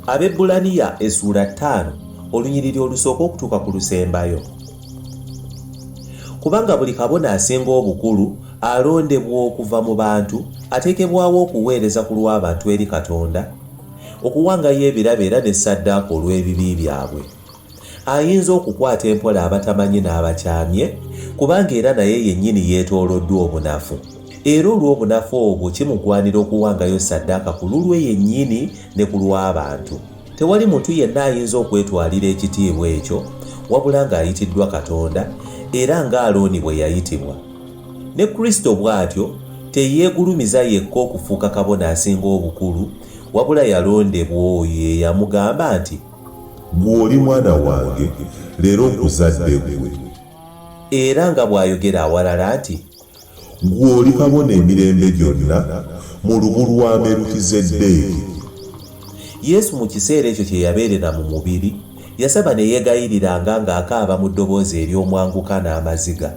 ABAEBBULANIYA essuula 5 olunyiriri olusooka okutuuka ku lusembayo. Kubanga buli kabona asinga obukulu alondebwa okuva mu bantu ateekebwawo okuweereza ku lw'abantu eri Katonda, okuwangayo ebirabo era n'essaddaaka olw'ebibi byabwe. Ayinza okukwata empola abatamanyi n'abakyamye, kubanga era naye yennyini yeetooloddwa obunafu. Era olw'obunafu obwo kimugwanira okuwangayo ssaddaaka ku lulwe yennyini ne ku lw'abantu. Tewali muntu yenna ayinza okwetwalira ekitiibwa ekyo wabula ng'ayitiddwa Katonda era nga Alooni bwe yayitibwa. Ne Kristo bw'atyo teyeegulumiza yekka okufuuka kabona asinga obukulu, wabula yalondebwa oyo eyamugamba nti, "Gw'oli mwana wange, leero nkuzadde ggwe." Era nga bw'ayogera awalala nti, "Gw'oli kabona emirembe gyonna mu lubu lwa Merukizeddeeki." Yesu mu kiseera ekyo kye yabeerera mu mubiri yasaba ne yeegayiriranga ng'akaaba mu ddoboozi ery'omwanguka n'amaziga.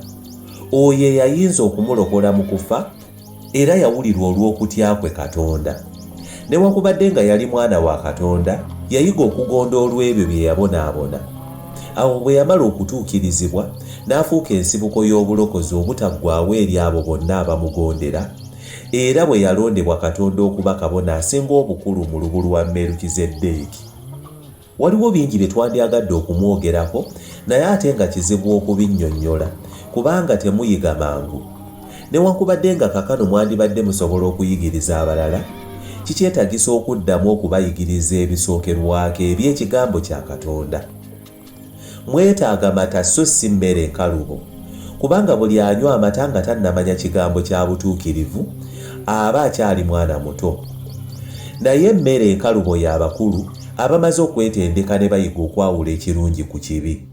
Oyo eyayinza okumulokola mu kufa era yawulirwa olw'okutya kwe Katonda. Newankubadde nga yali mwana wa Katonda, yayiga okugonda olw'ebyo bye yabonaabona. Awo bwe yamala okutuukirizibwa n'afuuka ensibuko y'obulokozi obutaggwaawo eri abo bonna abamugondera, era bwe yalondebwa Katonda okuba kabona asinga obukulu mu lubu lwa Merukizeddeeki. Waliwo bingi bye twandyagadde okumwogerako, naye ate nga kizibu okubinnyonnyola kubanga temuyiga mangu. Newankubadde nga kakano mwandibadde musobola okuyigiriza abalala, kikyetagisa okuddamu okubayigiriza ebisookerwako eby'ekigambo kya Katonda. Mwetaaga mata so si mmere enkalubo, kubanga buli anywa amata nga tannamanya kigambo kya butuukirivu aba akyali mwana muto. Naye emmere enkalubo y'abakulu abamaze okwetendeka ne bayiga okwawula ekirungi ku kibi.